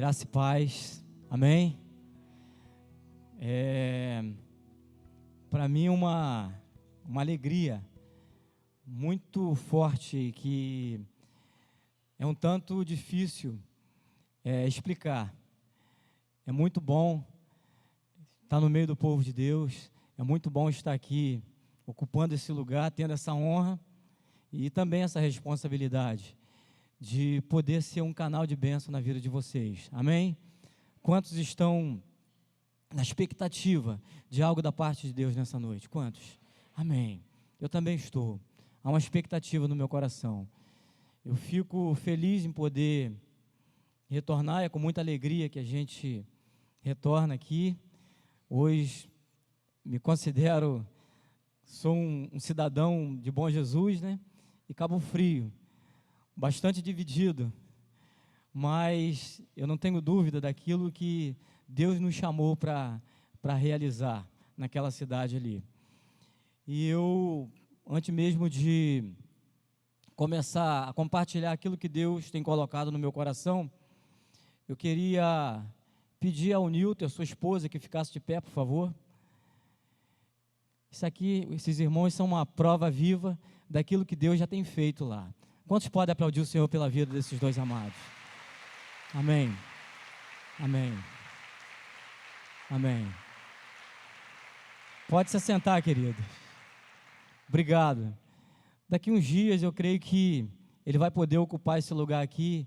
Graça e paz, amém? Para mim uma alegria muito forte que é um tanto difícil explicar. É muito bom estar no meio do povo de Deus, é muito bom estar aqui ocupando esse lugar, tendo essa honra e também essa responsabilidade de poder ser um canal de bênção na vida de vocês, amém? Quantos estão na expectativa de algo da parte de Deus nessa noite? Quantos? Amém. Eu também estou. Há uma expectativa no meu coração. Eu fico feliz em poder retornar, é com muita alegria que a gente retorna aqui. Hoje me considero, sou um cidadão de Bom Jesus, né? E Cabo Frio, bastante dividido, mas eu não tenho dúvida daquilo que Deus nos chamou para realizar naquela cidade ali. E eu, antes mesmo de começar a compartilhar aquilo que Deus tem colocado no meu coração, eu queria pedir ao Nilton, a sua esposa, que ficasse de pé, por favor. Isso aqui, esses irmãos são uma prova viva daquilo que Deus já tem feito lá. Quantos podem aplaudir o Senhor pela vida desses dois amados? Amém. Amém. Amém. Pode se assentar, querido. Obrigado. Daqui uns dias eu creio que ele vai poder ocupar esse lugar aqui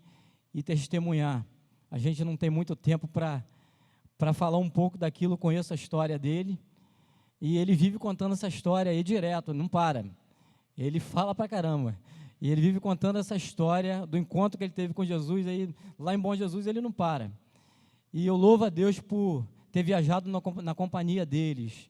e testemunhar. A gente não tem muito tempo para falar um pouco daquilo, conheço a história dele, e ele vive contando essa história aí direto, não para. Ele fala pra caramba. E ele vive contando essa história do encontro que ele teve com Jesus, aí, lá em Bom Jesus ele não para. E eu louvo a Deus por ter viajado na companhia deles,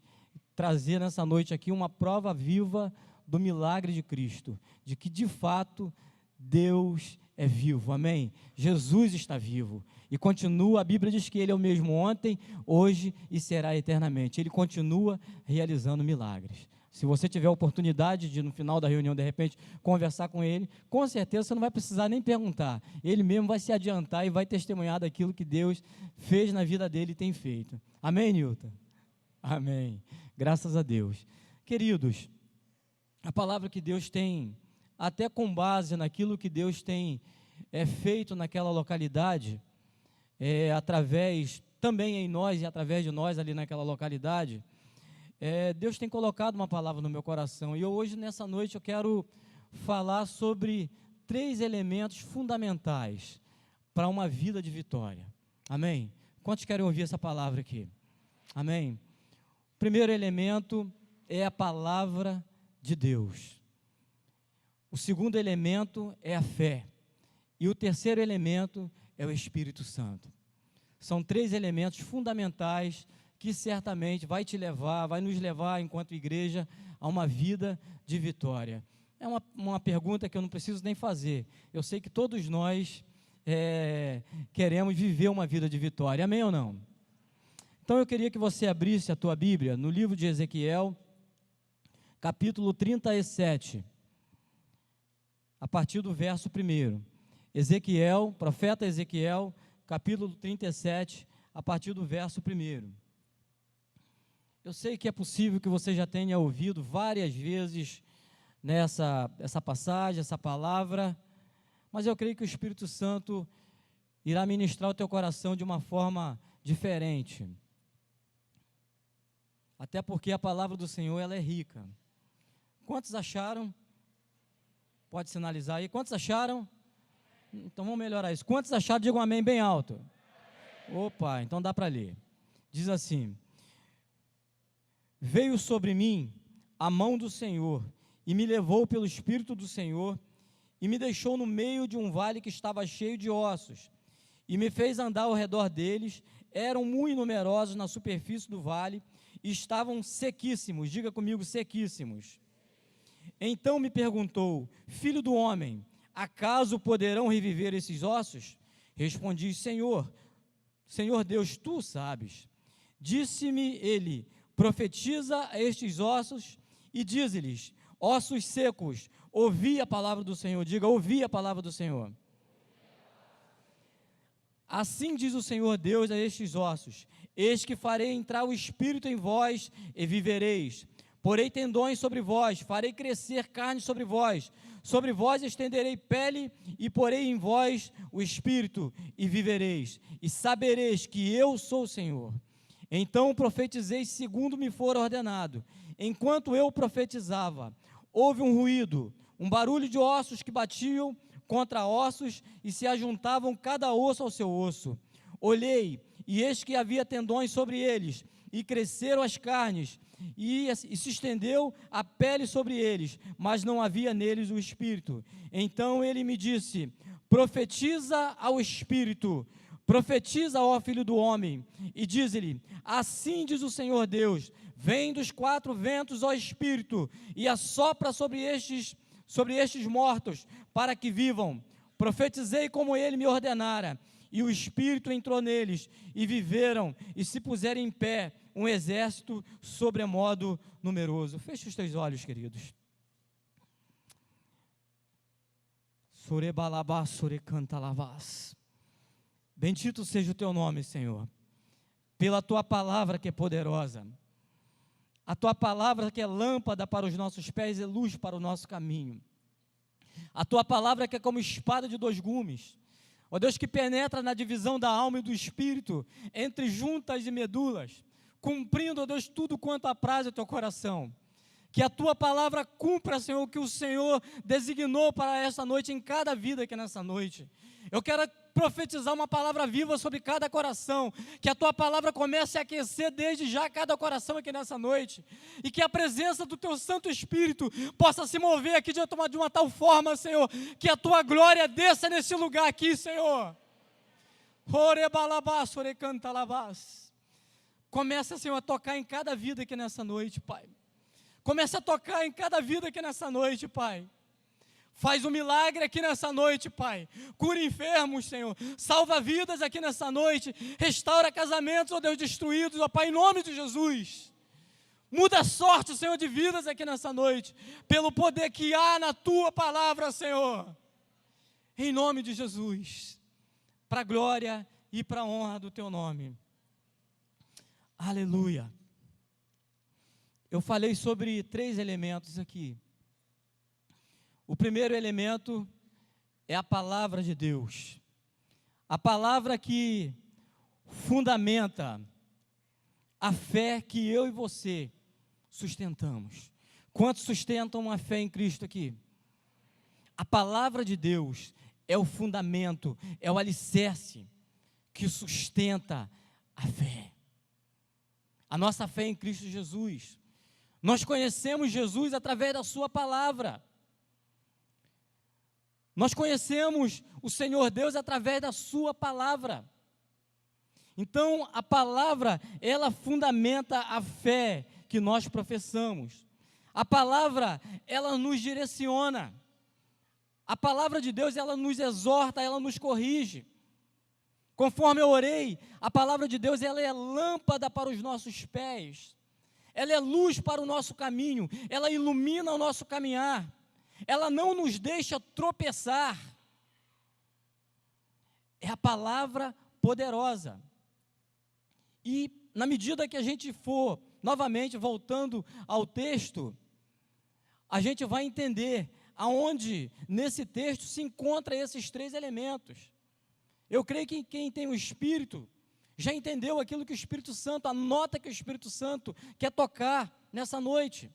trazer nessa noite aqui uma prova viva do milagre de Cristo, de que de fato Deus é vivo, amém? Jesus está vivo e continua, a Bíblia diz que Ele é o mesmo ontem, hoje e será eternamente. Ele continua realizando milagres. Se você tiver a oportunidade de, no final da reunião, de repente, conversar com ele, com certeza você não vai precisar nem perguntar. Ele mesmo vai se adiantar e vai testemunhar daquilo que Deus fez na vida dele e tem feito. Amém, Nilton? Amém. Graças a Deus. Queridos, a palavra que Deus tem, até com base naquilo que Deus tem feito naquela localidade, através, também em nós e através de nós ali naquela localidade, Deus tem colocado uma palavra no meu coração, e hoje, nessa noite, eu quero falar sobre 3 elementos fundamentais para uma vida de vitória, amém? Quantos querem ouvir essa palavra aqui? Amém? O primeiro elemento é a palavra de Deus, o segundo elemento é a fé, e o terceiro elemento é o Espírito Santo. São 3 elementos fundamentais que certamente vai nos levar, enquanto igreja, a uma vida de vitória. É uma pergunta que eu não preciso nem fazer. Eu sei que todos nós queremos viver uma vida de vitória. Amém ou não? Então eu queria que você abrisse a tua Bíblia no livro de Ezequiel, capítulo 37, a partir do verso 1. Ezequiel, profeta Ezequiel, capítulo 37, a partir do verso 1. Eu sei que é possível que você já tenha ouvido várias vezes essa passagem, essa palavra, mas eu creio que o Espírito Santo irá ministrar o teu coração de uma forma diferente. Até porque a palavra do Senhor, ela é rica. Quantos acharam? Pode sinalizar aí. Quantos acharam? Então vamos melhorar isso. Quantos acharam? Digam amém bem alto. Opa, então dá para ler. Diz assim: veio sobre mim a mão do Senhor, e me levou pelo Espírito do Senhor, e me deixou no meio de um vale que estava cheio de ossos, e me fez andar ao redor deles. Eram muito numerosos na superfície do vale, e estavam sequíssimos. Diga comigo, sequíssimos. Então me perguntou: filho do homem, acaso poderão reviver esses ossos? Respondi: Senhor Deus, tu sabes. Disse-me ele: profetiza a estes ossos e dize-lhes: ossos secos, ouvi a palavra do Senhor. Diga, ouvi a palavra do Senhor. Assim diz o Senhor Deus a estes ossos: eis que farei entrar o espírito em vós e vivereis. Porei tendões sobre vós, farei crescer carne sobre vós estenderei pele e porei em vós o espírito e vivereis, e sabereis que eu sou o Senhor. Então profetizei segundo me for ordenado. Enquanto eu profetizava, houve um ruído, um barulho de ossos que batiam contra ossos e se ajuntavam cada osso ao seu osso. Olhei, e eis que havia tendões sobre eles, e cresceram as carnes, e se estendeu a pele sobre eles, mas não havia neles o espírito. Então ele me disse: profetiza ao espírito, profetiza, ó filho do homem, e diz-lhe: assim diz o Senhor Deus: vem dos quatro ventos, ó espírito, e assopra sobre estes mortos, para que vivam. Profetizei como ele me ordenara, e o espírito entrou neles, e viveram, e se puseram em pé um exército sobremodo numeroso. Feche os teus olhos, queridos. Sorebalabá, sorecantalavás. Bendito seja o teu nome, Senhor, pela tua palavra que é poderosa, a tua palavra que é lâmpada para os nossos pés e luz para o nosso caminho, a tua palavra que é como espada de dois gumes, ó Deus, que penetra na divisão da alma e do espírito, entre juntas e medulas, cumprindo, ó Deus, tudo quanto apraz o teu coração. Que a tua palavra cumpra, Senhor, o que o Senhor designou para essa noite, em cada vida aqui nessa noite. Eu quero profetizar uma palavra viva sobre cada coração, que a tua palavra comece a aquecer desde já cada coração aqui nessa noite, e que a presença do teu Santo Espírito possa se mover aqui de uma tal forma, Senhor, que a tua glória desça nesse lugar aqui, Senhor. Orebalabás, orecantalabás. Começa, Senhor, a tocar em cada vida aqui nessa noite, Pai. Começa a tocar em cada vida aqui nessa noite, Pai. Faz um milagre aqui nessa noite, Pai. Cura enfermos, Senhor. Salva vidas aqui nessa noite. Restaura casamentos, ó Deus, destruídos, ó Pai, em nome de Jesus. Muda a sorte, Senhor, de vidas aqui nessa noite, pelo poder que há na tua palavra, Senhor. Em nome de Jesus. Para a glória e para a honra do teu nome. Aleluia. Eu falei sobre 3 elementos aqui. O primeiro elemento é a palavra de Deus. A palavra que fundamenta a fé que eu e você sustentamos. Quantos sustentam a fé em Cristo aqui? A palavra de Deus é o fundamento, é o alicerce que sustenta a fé. A nossa fé em Cristo Jesus. Nós conhecemos Jesus através da sua palavra. Nós conhecemos o Senhor Deus através da sua palavra. Então, a palavra, ela fundamenta a fé que nós professamos. A palavra, ela nos direciona. A palavra de Deus, ela nos exorta, ela nos corrige. Conforme eu orei, a palavra de Deus, ela é lâmpada para os nossos pés. Ela é luz para o nosso caminho, ela ilumina o nosso caminhar, ela não nos deixa tropeçar. É a palavra poderosa. E na medida que a gente for, novamente, voltando ao texto, a gente vai entender aonde nesse texto se encontram esses 3 elementos. Eu creio que quem tem o Espírito já entendeu aquilo que o Espírito Santo, a nota que o Espírito Santo quer tocar nessa noite.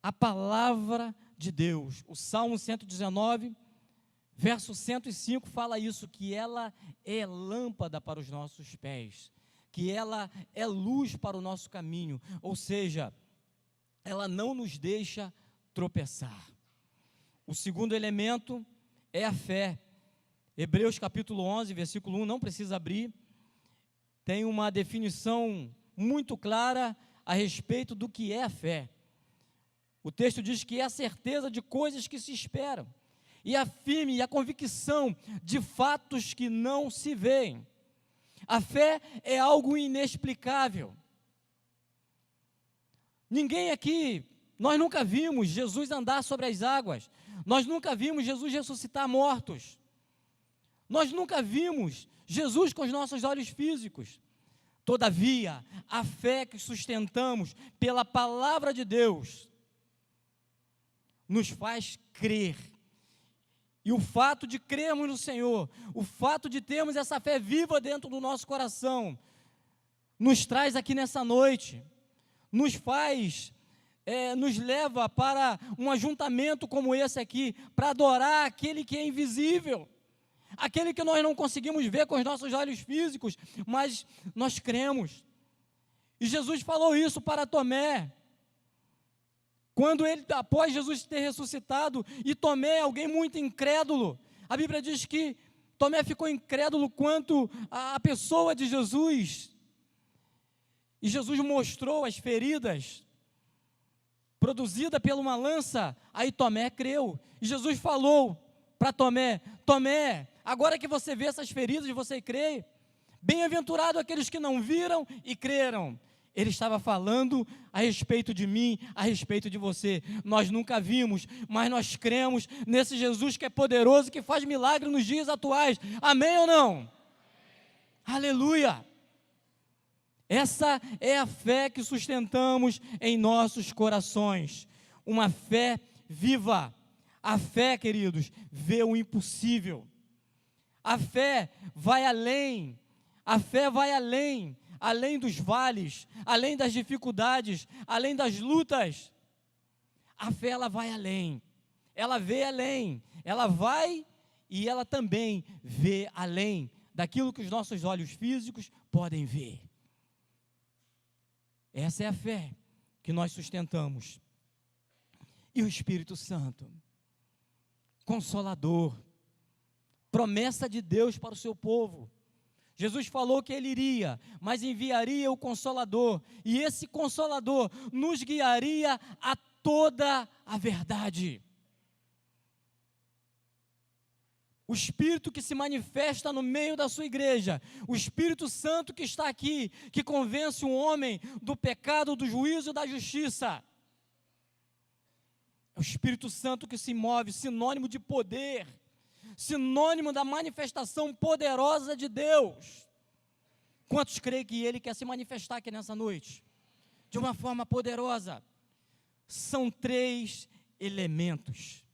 A palavra de Deus. O Salmo 119, verso 105 fala isso, que ela é lâmpada para os nossos pés, que ela é luz para o nosso caminho, ou seja, ela não nos deixa tropeçar. O segundo elemento é a fé. Hebreus capítulo 11, versículo 1, não precisa abrir, tem uma definição muito clara a respeito do que é a fé. O texto diz que é a certeza de coisas que se esperam, e a firme e a convicção de fatos que não se veem. A fé é algo inexplicável. Ninguém aqui, nós nunca vimos Jesus andar sobre as águas, nós nunca vimos Jesus ressuscitar mortos. Nós nunca vimos Jesus com os nossos olhos físicos. Todavia, a fé que sustentamos pela palavra de Deus nos faz crer. E o fato de crermos no Senhor, o fato de termos essa fé viva dentro do nosso coração, nos traz aqui nessa noite, nos faz, nos leva para um ajuntamento como esse aqui, para adorar aquele que é invisível, aquele que nós não conseguimos ver com os nossos olhos físicos, mas nós cremos. E Jesus falou isso para Tomé, quando ele, após Jesus ter ressuscitado, e Tomé, alguém muito incrédulo, a Bíblia diz que Tomé ficou incrédulo quanto à pessoa de Jesus, e Jesus mostrou as feridas produzidas por uma lança, aí Tomé creu, e Jesus falou para Tomé: Tomé, agora que você vê essas feridas, você crê, bem-aventurado aqueles que não viram e creram. Ele estava falando a respeito de mim, a respeito de você. Nós nunca vimos, mas nós cremos nesse Jesus que é poderoso, que faz milagre nos dias atuais. Amém ou não? Amém. Aleluia! Essa é a fé que sustentamos em nossos corações. Uma fé viva. A fé, queridos, vê o impossível. A fé vai além. A fé vai além. Além dos vales, além das dificuldades, além das lutas. A fé, ela vai além. Ela vê além. Ela vai e ela também vê além daquilo que os nossos olhos físicos podem ver. Essa é a fé que nós sustentamos. E o Espírito Santo, Consolador, promessa de Deus para o seu povo. Jesus falou que Ele iria, mas enviaria o Consolador, e esse Consolador nos guiaria a toda a verdade. O Espírito que se manifesta no meio da sua igreja, o Espírito Santo que está aqui, que convence o homem do pecado, do juízo e da justiça. É o Espírito Santo que se move, sinônimo de poder, sinônimo da manifestação poderosa de Deus. Quantos creem que Ele quer se manifestar aqui nessa noite? De uma forma poderosa. São 3 elementos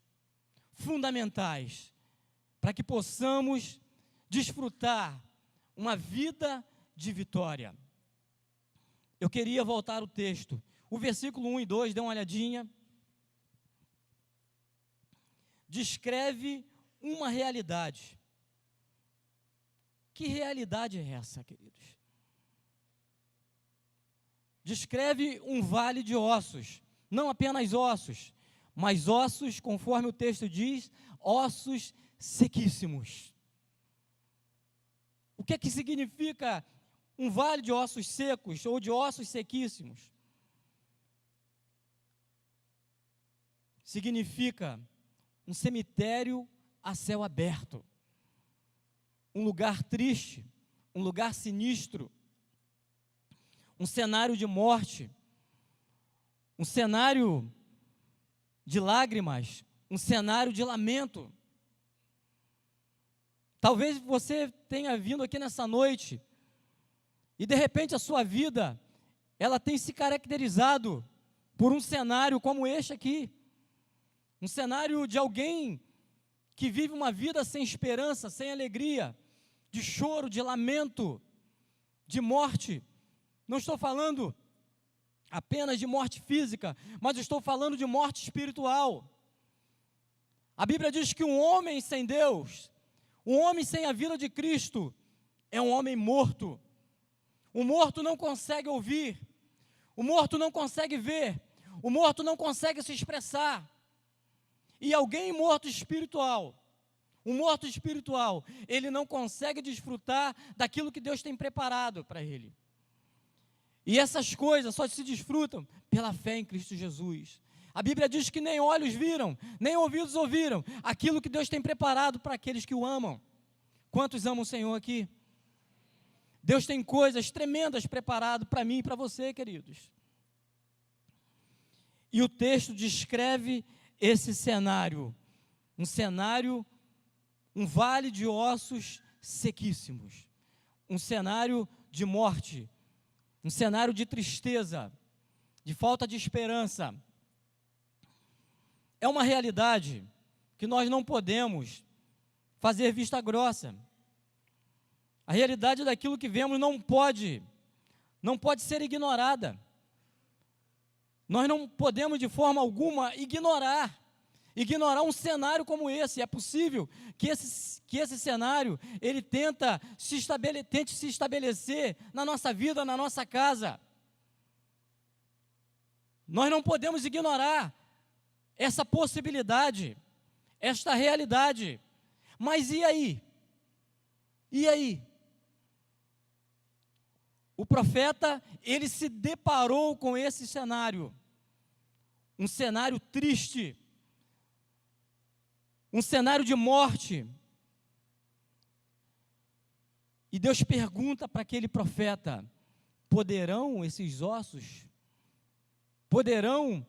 fundamentais para que possamos desfrutar uma vida de vitória. Eu queria voltar ao texto. O versículo 1 e 2, dê uma olhadinha. Descreve uma realidade. Que realidade é essa, queridos? Descreve um vale de ossos, não apenas ossos, mas ossos, conforme o texto diz, ossos sequíssimos. O que é que significa um vale de ossos secos ou de ossos sequíssimos? Significa um cemitério a céu aberto, um lugar triste, um lugar sinistro, um cenário de morte, um cenário de lágrimas, um cenário de lamento. Talvez você tenha vindo aqui nessa noite e de repente a sua vida, ela tem se caracterizado por um cenário como este aqui, um cenário de alguém que vive uma vida sem esperança, sem alegria, de choro, de lamento, de morte. Não estou falando apenas de morte física, mas estou falando de morte espiritual. A Bíblia diz que um homem sem Deus, um homem sem a vida de Cristo, é um homem morto. O morto não consegue ouvir, o morto não consegue ver, o morto não consegue se expressar. E alguém morto espiritual, um morto espiritual, ele não consegue desfrutar daquilo que Deus tem preparado para ele. E essas coisas só se desfrutam pela fé em Cristo Jesus. A Bíblia diz que nem olhos viram, nem ouvidos ouviram aquilo que Deus tem preparado para aqueles que o amam. Quantos amam o Senhor aqui? Deus tem coisas tremendas preparado para mim e para você, queridos. E o texto descreve esse cenário, um cenário um vale de ossos sequíssimos, um cenário de morte, um cenário de tristeza, de falta de esperança. É uma realidade que nós não podemos fazer vista grossa. A realidade daquilo que vemos não pode ser ignorada. Nós não podemos de forma alguma ignorar um cenário como esse. É possível que esse cenário ele tente se estabelecer na nossa vida, na nossa casa. Nós não podemos ignorar essa possibilidade, esta realidade. Mas e aí? E aí? O profeta, ele se deparou com esse cenário, um cenário triste, um cenário de morte. E Deus pergunta para aquele profeta: poderão esses ossos, poderão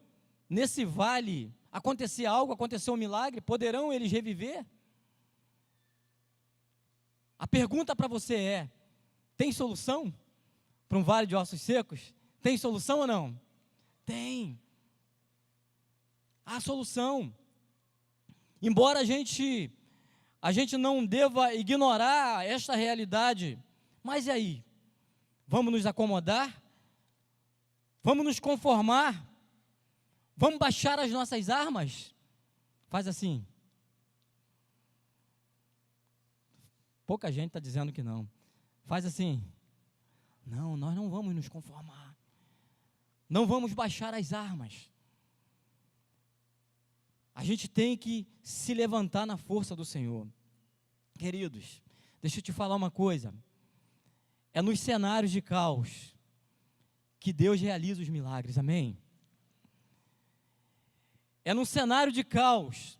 nesse vale acontecer algo, acontecer um milagre? Poderão eles reviver? A pergunta para você é: tem solução para um vale de ossos secos? Tem solução ou não? Tem. Há solução. Embora a gente não deva ignorar esta realidade, mas e aí? Vamos nos acomodar? Vamos nos conformar? Vamos baixar as nossas armas? Faz assim. Pouca gente está dizendo que não. Faz assim. Não, nós não vamos nos conformar. Não vamos baixar as armas. A gente tem que se levantar na força do Senhor. Queridos, deixa eu te falar uma coisa. É nos cenários de caos que Deus realiza os milagres, amém? É num cenário de caos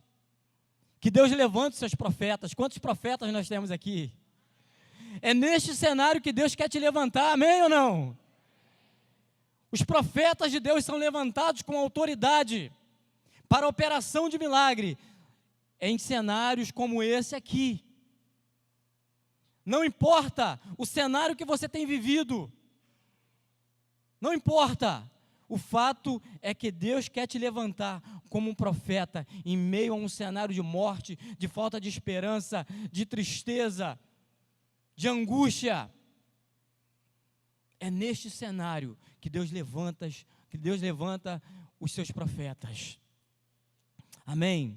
que Deus levanta os seus profetas. Quantos profetas nós temos aqui? É neste cenário que Deus quer te levantar, amém ou não? Os profetas de Deus são levantados com autoridade para a operação de milagre em cenários como esse aqui. Não importa o cenário que você tem vivido, não importa. O fato é que Deus quer te levantar como um profeta em meio a um cenário de morte, de falta de esperança, de tristeza, de angústia. É neste cenário que Deus levanta os seus profetas. Amém?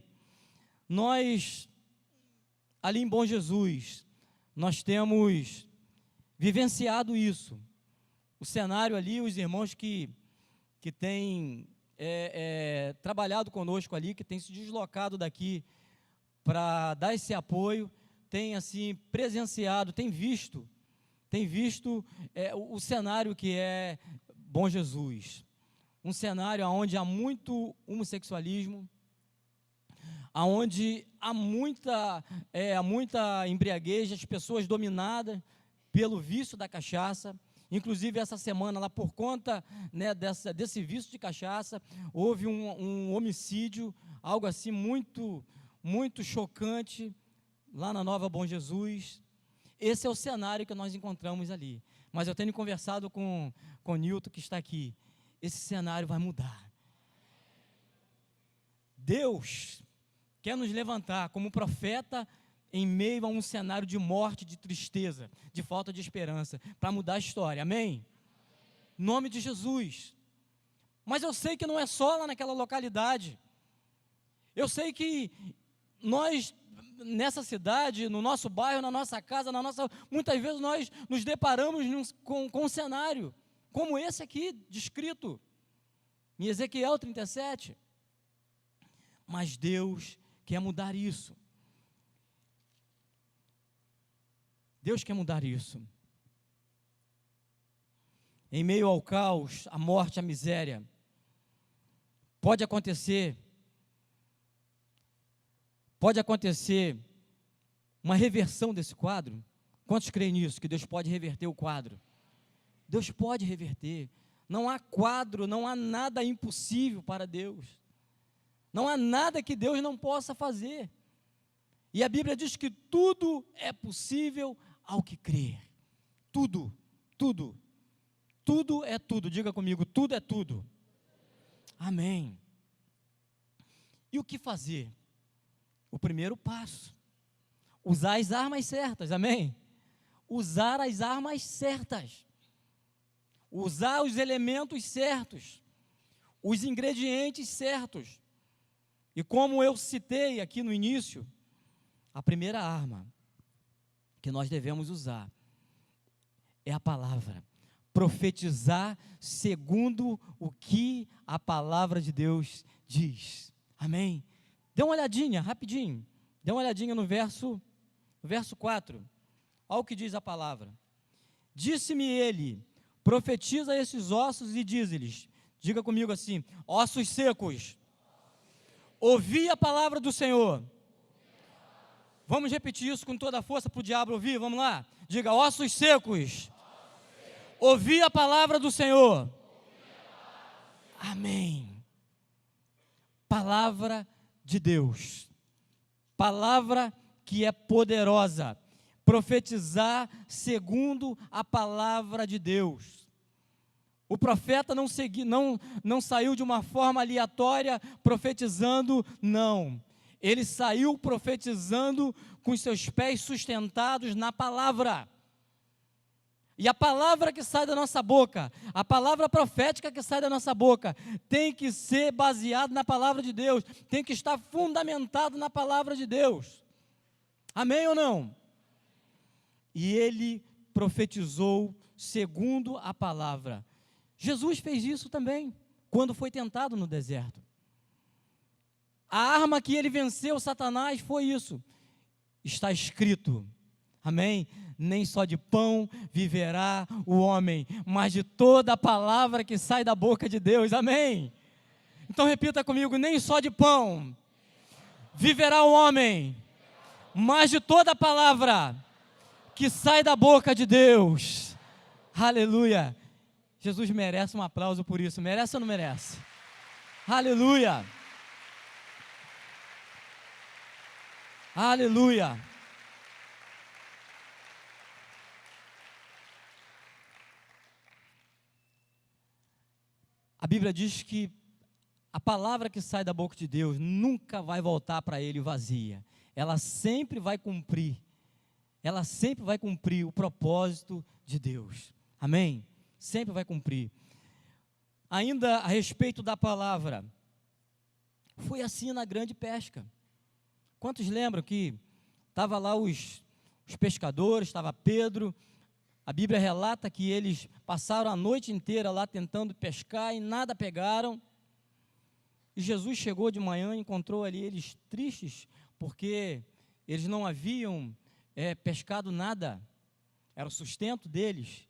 Nós, ali em Bom Jesus, nós temos vivenciado isso. O cenário ali, os irmãos que têm trabalhado conosco ali, que têm se deslocado daqui para dar esse apoio, têm assim presenciado, têm visto o cenário que é Bom Jesus. Um cenário onde há muito homossexualismo, onde há muita embriaguez, as pessoas dominadas pelo vício da cachaça. Inclusive, essa semana, lá por conta, né, desse vício de cachaça, houve um homicídio, algo assim muito, muito chocante, lá na Nova Bom Jesus. Esse é o cenário que nós encontramos ali. Mas eu tenho conversado com o Nilton, que está aqui. Esse cenário vai mudar. Deus quer nos levantar como profeta em meio a um cenário de morte, de tristeza, de falta de esperança, para mudar a história, amém? Em nome de Jesus. Mas eu sei que não é só lá naquela localidade. Eu sei que nós, nessa cidade, no nosso bairro, na nossa casa, muitas vezes nós nos deparamos com um cenário como esse aqui, descrito em Ezequiel 37. Mas Deus quer mudar isso. Deus quer mudar isso. Em meio ao caos, à morte, à miséria, pode acontecer uma reversão desse quadro. Quantos creem nisso, que Deus pode reverter o quadro? Deus pode reverter. Não há quadro, não há nada impossível para Deus. Não há nada que Deus não possa fazer. E a Bíblia diz que tudo é possível ao que crer. Tudo, tudo, tudo é tudo. Diga comigo, tudo é tudo. Amém. E o que fazer? O primeiro passo, usar as armas certas, amém? Usar as armas certas. Usar os elementos certos, os ingredientes certos. E como eu citei aqui no início, a primeira arma que nós devemos usar é a palavra. Profetizar segundo o que a palavra de Deus diz. Amém? Dê uma olhadinha, rapidinho. Dê uma olhadinha no verso 4. Olha o que diz a palavra. Disse-me ele, profetiza esses ossos e diz-lhes, diga comigo assim, ossos secos, ouvi a palavra do Senhor. Vamos repetir isso com toda a força para o diabo ouvir, vamos lá? Diga, ossos secos, ouvi a palavra do Senhor. Amém. Palavra de Deus, palavra que é poderosa, profetizar segundo a palavra de Deus. O profeta não saiu de uma forma aleatória profetizando, não. Ele saiu profetizando com os seus pés sustentados na palavra. E a palavra que sai da nossa boca, a palavra profética que sai da nossa boca, tem que ser baseada na palavra de Deus, tem que estar fundamentado na palavra de Deus. Amém ou não? E ele profetizou segundo a palavra. Jesus fez isso também, quando foi tentado no deserto. A arma que ele venceu Satanás foi isso. Está escrito, amém? Nem só de pão viverá o homem, mas de toda a palavra que sai da boca de Deus, amém? Então repita comigo, nem só de pão viverá o homem, mas de toda a palavra que sai da boca de Deus. Aleluia. Jesus merece um aplauso por isso, merece ou não merece? Aleluia. Aleluia. A Bíblia diz que a palavra que sai da boca de Deus nunca vai voltar para ele vazia. Ela sempre vai cumprir o propósito de Deus. Amém? Sempre vai cumprir. Ainda a respeito da palavra, foi assim na grande pesca. Quantos lembram que estava lá os pescadores, estava Pedro, a Bíblia relata que eles passaram a noite inteira lá tentando pescar e nada pegaram. E Jesus chegou de manhã e encontrou ali eles tristes, porque eles não haviam pescado nada, era o sustento deles.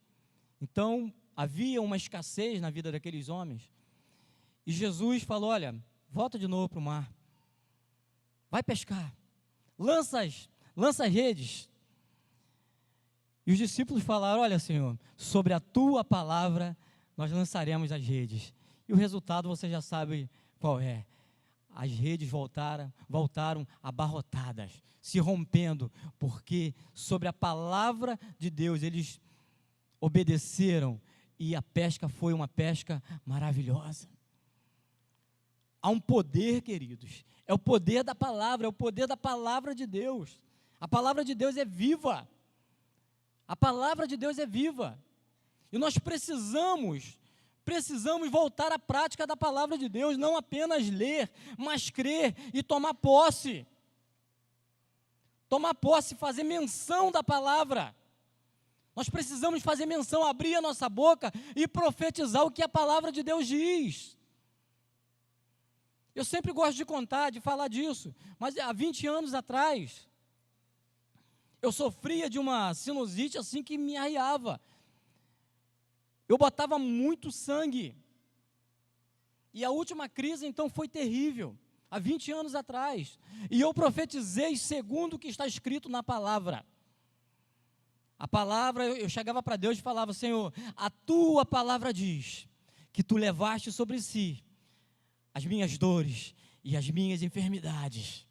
Então, havia uma escassez na vida daqueles homens. E Jesus falou, olha, volta de novo para o mar, vai pescar, lança as redes. E os discípulos falaram, olha Senhor, sobre a tua palavra nós lançaremos as redes. E o resultado você já sabe qual é. As redes voltaram abarrotadas, se rompendo, porque sobre a palavra de Deus eles obedeceram e a pesca foi uma pesca maravilhosa. Há um poder, queridos, é o poder da palavra, é o poder da palavra de Deus. A palavra de Deus é viva. A palavra de Deus é viva. E nós precisamos voltar à prática da palavra de Deus, não apenas ler, mas crer e tomar posse. Tomar posse, fazer menção da palavra. Nós precisamos fazer menção, abrir a nossa boca e profetizar o que a palavra de Deus diz. Eu sempre gosto de contar, de falar disso, mas há 20 anos atrás, eu sofria de uma sinusite assim que me arriava. Eu botava muito sangue. E a última crise, então, foi terrível, há 20 anos atrás. E eu profetizei segundo o que está escrito na palavra. A palavra, eu chegava para Deus e falava, Senhor, a tua palavra diz que tu levaste sobre si as minhas dores e as minhas enfermidades.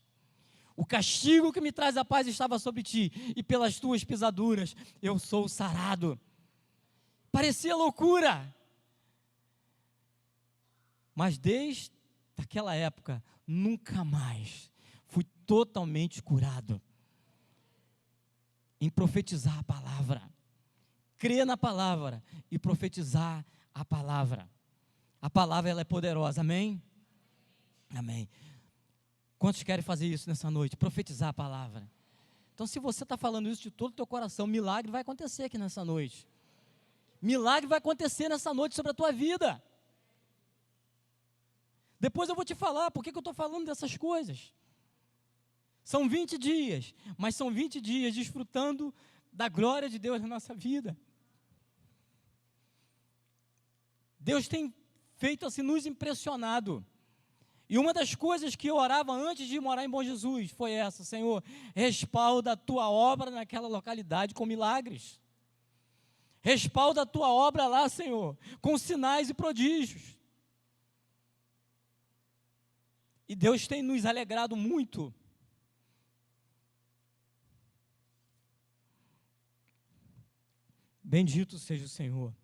O castigo que me traz a paz estava sobre ti, e pelas tuas pisaduras eu sou sarado. Parecia loucura. Mas desde aquela época, nunca mais fui totalmente curado em profetizar a palavra. Crer na palavra e profetizar a palavra. A palavra, ela é poderosa, amém? Amém. Quantos querem fazer isso nessa noite? Profetizar a palavra. Então, se você está falando isso de todo o teu coração, milagre vai acontecer aqui nessa noite. Milagre vai acontecer nessa noite sobre a tua vida. Depois eu vou te falar por que eu estou falando dessas coisas. São 20 dias, mas são 20 dias desfrutando da glória de Deus na nossa vida. Deus tem feito assim, nos impressionado. E uma das coisas que eu orava antes de morar em Bom Jesus foi essa: Senhor, respalda a tua obra naquela localidade com milagres. Respalda a tua obra lá, Senhor, com sinais e prodígios. E Deus tem nos alegrado muito. Bendito seja o Senhor.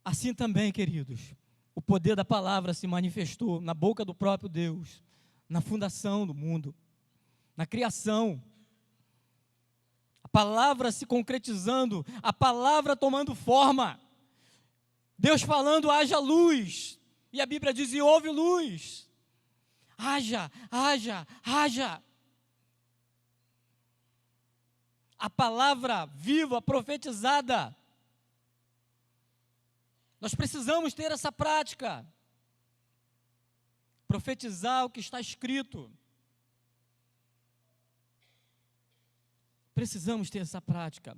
Assim também, queridos, o poder da palavra se manifestou na boca do próprio Deus, na fundação do mundo, na criação. A palavra se concretizando, a palavra tomando forma. Deus falando, haja luz. E a Bíblia diz, e houve luz. Haja, haja, haja. A palavra viva, profetizada. Nós precisamos ter essa prática. Profetizar o que está escrito. Precisamos ter essa prática.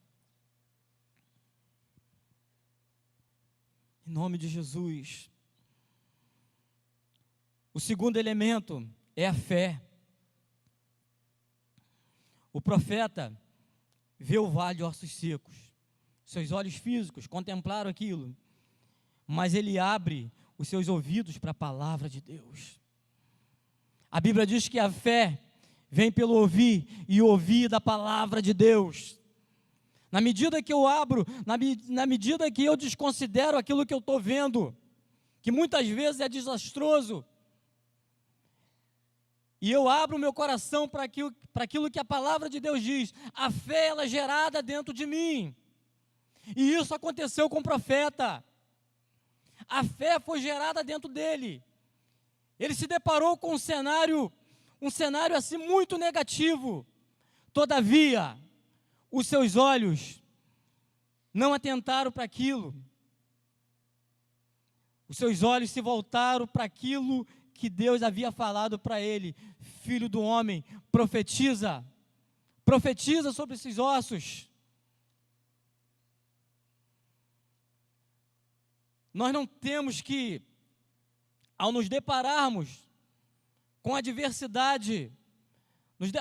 Em nome de Jesus. O segundo elemento é a fé. O profeta vê o vale de ossos secos. Seus olhos físicos contemplaram aquilo, mas ele abre os seus ouvidos para a palavra de Deus. A Bíblia diz que a fé vem pelo ouvir, e ouvir da palavra de Deus. Na medida que eu abro, na medida que eu desconsidero aquilo que eu estou vendo, que muitas vezes é desastroso, e eu abro o meu coração para aquilo que a palavra de Deus diz, a fé ela é gerada dentro de mim. E isso aconteceu com o profeta. A fé foi gerada dentro dele. Ele se deparou com um cenário assim muito negativo. Todavia, os seus olhos não atentaram para aquilo. Os seus olhos se voltaram para aquilo que Deus havia falado para ele. Filho do homem, profetiza. Profetiza sobre esses ossos. Nós não temos que, ao nos depararmos com a adversidade,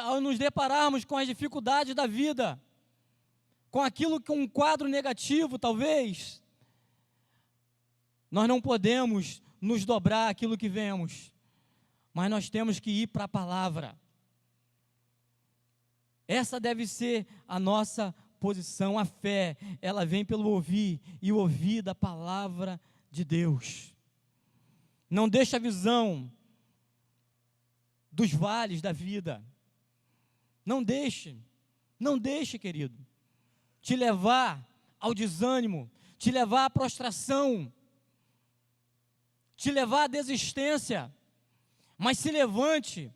ao nos depararmos com as dificuldades da vida, com aquilo que um quadro negativo talvez, nós não podemos nos dobrar aquilo que vemos, mas nós temos que ir para a palavra. Essa deve ser a nossa posição. A fé, ela vem pelo ouvir, e o ouvir da palavra de Deus. Não deixe a visão dos vales da vida. Não deixe, querido, te levar ao desânimo, te levar à prostração, te levar à desistência, mas se levante,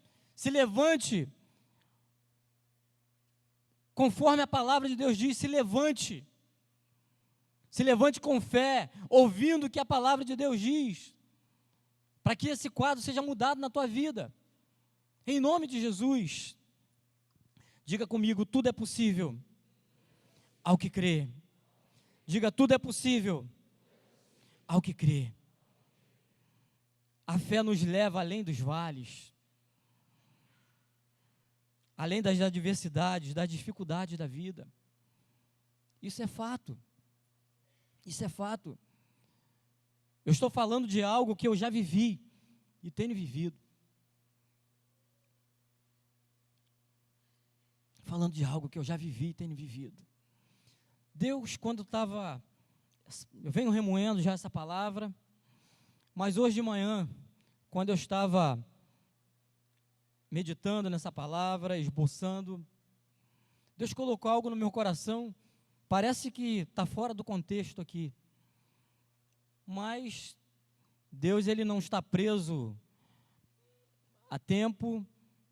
conforme a palavra de Deus diz, se levante com fé, ouvindo o que a palavra de Deus diz, para que esse quadro seja mudado na tua vida, em nome de Jesus. Diga comigo, tudo é possível ao que crê. Diga, tudo é possível ao que crê. A fé nos leva além dos vales, além das adversidades, das dificuldades da vida. Isso é fato. Isso é fato. Eu estou falando de algo que eu já vivi. e tenho vivido. Falando de algo que eu já vivi e tenho vivido. Deus, quando estava, eu venho remoendo já essa palavra, mas hoje de manhã, quando eu estava meditando nessa palavra, esboçando, Deus colocou algo no meu coração, parece que está fora do contexto aqui, mas Deus, Ele não está preso a tempo,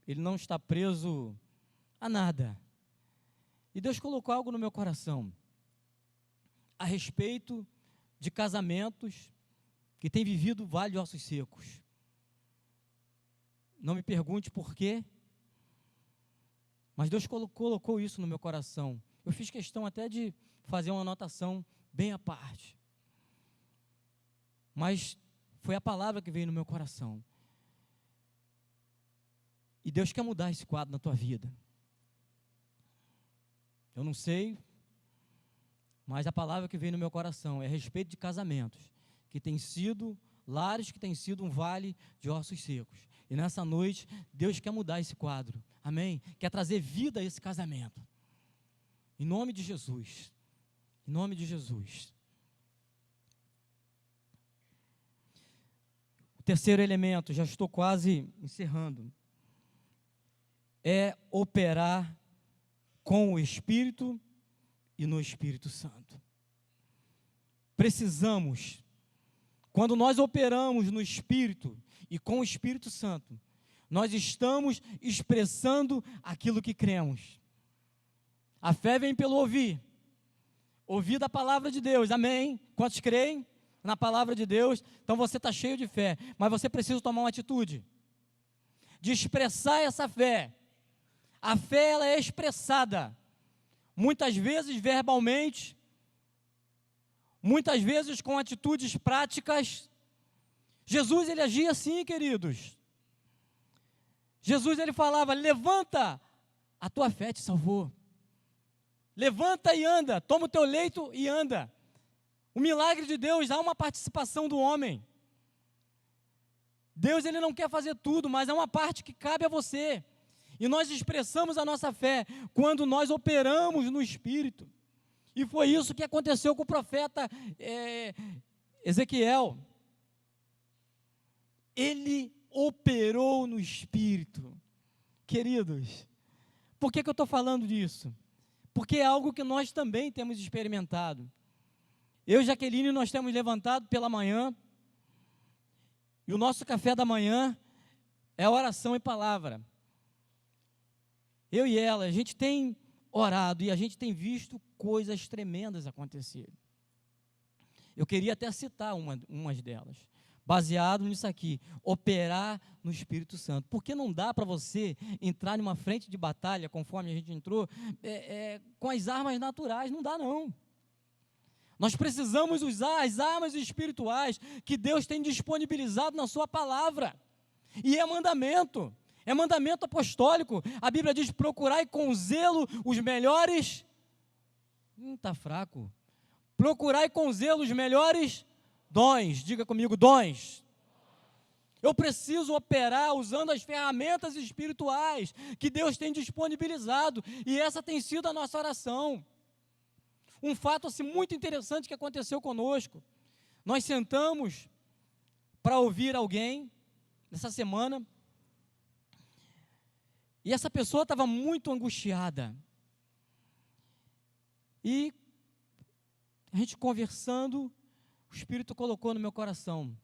Ele não está preso a nada. E Deus colocou algo no meu coração, a respeito de casamentos que têm vivido o vale de ossos secos. Não me pergunte por quê, mas Deus colocou isso no meu coração. Eu fiz questão até de fazer uma anotação bem à parte. Mas foi a palavra que veio no meu coração. E Deus quer mudar esse quadro na tua vida. Eu não sei, mas a palavra que veio no meu coração é a respeito de casamentos, que tem sido lares, que tem sido um vale de ossos secos. E nessa noite, Deus quer mudar esse quadro, amém? Quer trazer vida a esse casamento. Em nome de Jesus. Em nome de Jesus. O terceiro elemento, já estou quase encerrando, é operar com o Espírito e no Espírito Santo. Precisamos, quando nós operamos no Espírito e com o Espírito Santo, nós estamos expressando aquilo que cremos. A fé vem pelo ouvir, ouvir da palavra de Deus, amém? Quantos creem na palavra de Deus? Então você está cheio de fé, mas você precisa tomar uma atitude, de expressar essa fé. A fé, ela é expressada, muitas vezes verbalmente, muitas vezes com atitudes práticas. Jesus, ele agia assim, queridos. Jesus, ele falava: levanta, a tua fé te salvou. Levanta e anda, toma o teu leito e anda. O milagre de Deus, há uma participação do homem. Deus, ele não quer fazer tudo, mas há uma parte que cabe a você. E nós expressamos a nossa fé quando nós operamos no Espírito. E foi isso que aconteceu com o profeta Ezequiel. Ele operou no Espírito. Queridos, por que eu estou falando disso? Porque é algo que nós também temos experimentado. Eu e Jaqueline, nós temos levantado pela manhã, e o nosso café da manhã é oração e palavra. Eu e ela, a gente tem orado e a gente tem visto coisas tremendas acontecerem. Eu queria até citar umas delas, baseado nisso aqui, operar no Espírito Santo. Porque não dá para você entrar numa frente de batalha, conforme a gente entrou, com as armas naturais, não dá não. Nós precisamos usar as armas espirituais que Deus tem disponibilizado na sua palavra. E é mandamento apostólico. A Bíblia diz: procurai com zelo os melhores. Está fraco. Procurai com zelo os melhores dons. Diga comigo, dons. Eu preciso operar usando as ferramentas espirituais que Deus tem disponibilizado. E essa tem sido a nossa oração. Um fato assim, muito interessante que aconteceu conosco. Nós sentamos para ouvir alguém nessa semana. E essa pessoa estava muito angustiada. E a gente conversando, o Espírito colocou no meu coração: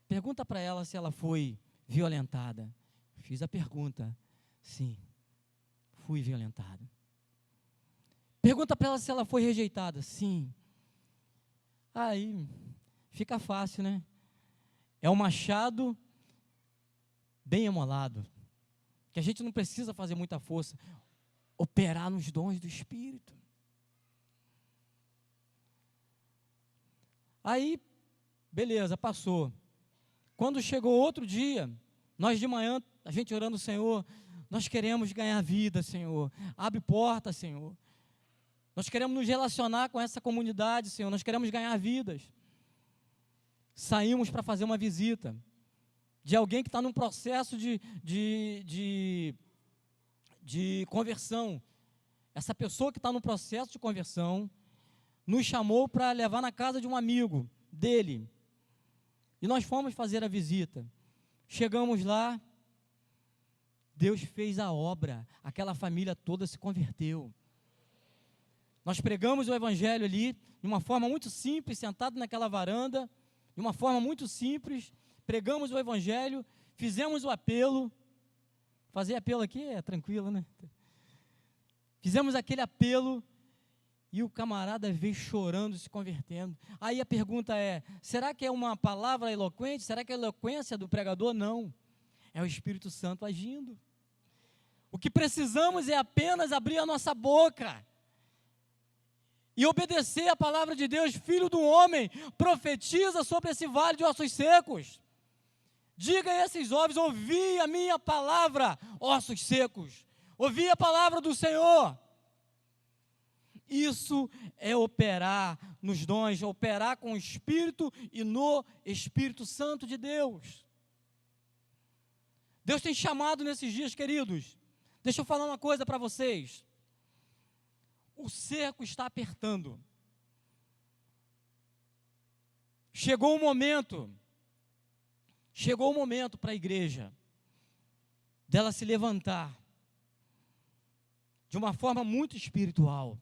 pergunta para ela se ela foi violentada. Fiz a pergunta: sim, fui violentada. Pergunta para ela se ela foi rejeitada. Sim. Aí fica fácil, né? É um machado bem amolado, que a gente não precisa fazer muita força, operar nos dons do Espírito. Aí, beleza, passou. Quando chegou outro dia, nós de manhã, a gente orando: Senhor, nós queremos ganhar vida, Senhor, abre porta, Senhor. Nós queremos nos relacionar com essa comunidade, Senhor, nós queremos ganhar vidas. Saímos para fazer uma visita. de alguém que está num processo de conversão. Essa pessoa que está no processo de conversão nos chamou para levar na casa de um amigo dele. E nós fomos fazer a visita. Chegamos lá, Deus fez a obra, aquela família toda se converteu. Nós pregamos o evangelho ali, de uma forma muito simples, sentado naquela varanda, de uma forma muito simples, pregamos o evangelho, fizemos o apelo. Fazer apelo aqui é tranquilo, né? Fizemos aquele apelo e o camarada veio chorando, se convertendo. Aí a pergunta é, será que é uma palavra eloquente? Será que é a eloquência do pregador? Não, é o Espírito Santo agindo. O que precisamos é apenas abrir a nossa boca e obedecer a palavra de Deus. Filho do homem, profetiza sobre esse vale de ossos secos. Diga a esses ovos, ouvi a minha palavra, ossos secos. Ouvi a palavra do Senhor. Isso é operar nos dons, operar com o Espírito e no Espírito Santo de Deus. Deus tem chamado nesses dias, queridos. Deixa eu falar uma coisa para vocês. O cerco está apertando. Chegou o momento para a igreja dela se levantar de uma forma muito espiritual,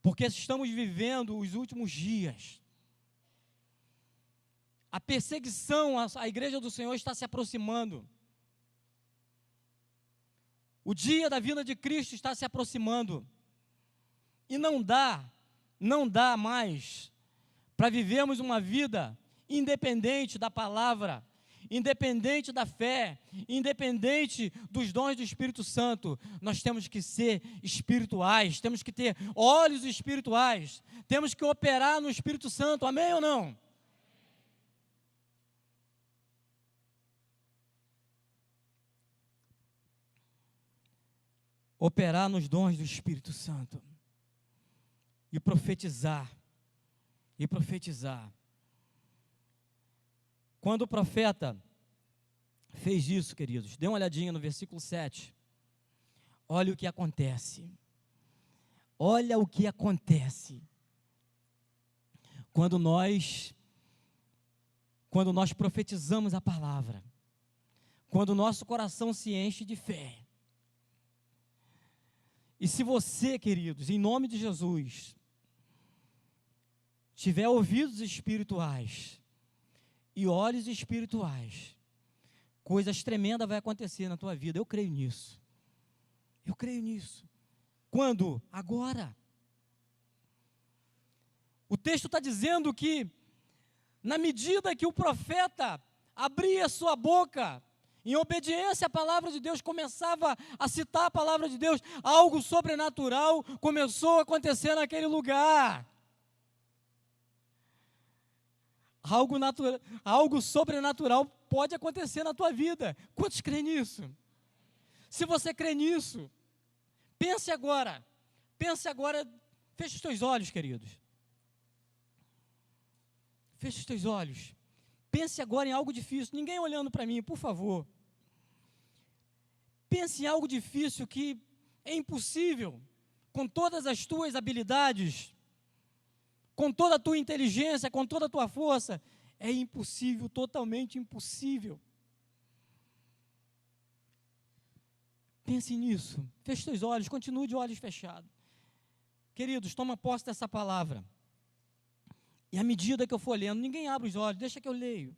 porque estamos vivendo os últimos dias. A perseguição à igreja do Senhor está se aproximando. O dia da vinda de Cristo está se aproximando. E não dá mais para vivermos uma vida independente da palavra, independente da fé, independente dos dons do Espírito Santo. Nós temos que ser espirituais, temos que ter olhos espirituais, temos que operar no Espírito Santo, amém ou não? Operar nos dons do Espírito Santo e profetizar. Quando o profeta fez isso, queridos, dê uma olhadinha no versículo 7. Olha o que acontece. Olha o que acontece quando nós profetizamos a palavra, quando o nosso coração se enche de fé. E se você, queridos, em nome de Jesus, tiver ouvidos espirituais e olhos espirituais, coisas tremendas vão acontecer na tua vida. Eu creio nisso. Eu creio nisso. Quando? Agora. O texto está dizendo que, na medida que o profeta abria sua boca, em obediência à palavra de Deus, começava a citar a palavra de Deus, algo sobrenatural começou a acontecer naquele lugar. Algo sobrenatural pode acontecer na tua vida. Quantos creem nisso? Se você crê nisso, pense agora, feche os teus olhos, queridos. Feche os teus olhos. Pense agora em algo difícil. Ninguém olhando para mim, por favor. Pense em algo difícil que é impossível, com todas as tuas habilidades, com toda a tua inteligência, com toda a tua força. É impossível, totalmente impossível. Pense nisso. Feche teus olhos, continue de olhos fechados. Queridos, toma posse dessa palavra. E à medida que eu for lendo, ninguém abre os olhos, deixa que eu leio.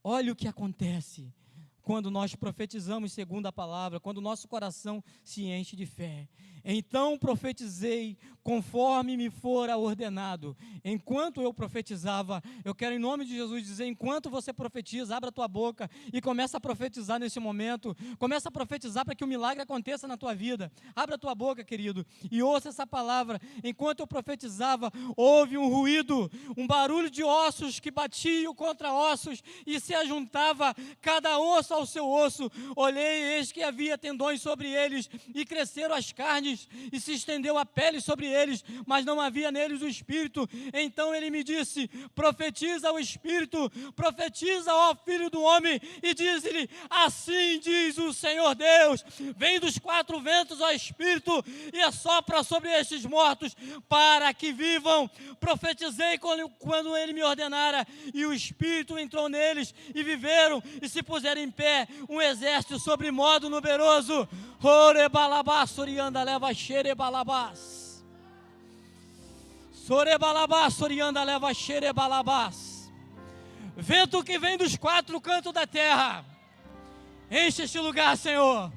Olha o que acontece quando nós profetizamos segundo a palavra, quando o nosso coração se enche de fé. Então profetizei conforme me fora ordenado. Enquanto eu profetizava, eu quero em nome de Jesus dizer, enquanto você profetiza, abra a tua boca e começa a profetizar nesse momento. Começa a profetizar para que o milagre aconteça na tua vida. Abra a tua boca, querido, e ouça essa palavra. Enquanto eu profetizava, houve um ruído, um barulho de ossos que batiam contra ossos e se ajuntava cada osso ao seu osso. Olhei, e eis que havia tendões sobre eles, e cresceram as carnes, e se estendeu a pele sobre eles, mas não havia neles o espírito. Então ele me disse: profetiza ao espírito, profetiza ao filho do homem, e diz-lhe: assim diz o Senhor Deus, vem dos quatro ventos, ó espírito, e assopra sobre estes mortos, para que vivam. Profetizei quando ele me ordenara, e o espírito entrou neles, e viveram, e se puseram em pé um exército sobre modo numeroso. Orebalabás, sorianda leva xerebalabás. Sorebalabás, sorianda leva xerebalabás. Vento que vem dos quatro cantos da terra, enche este lugar, Senhor.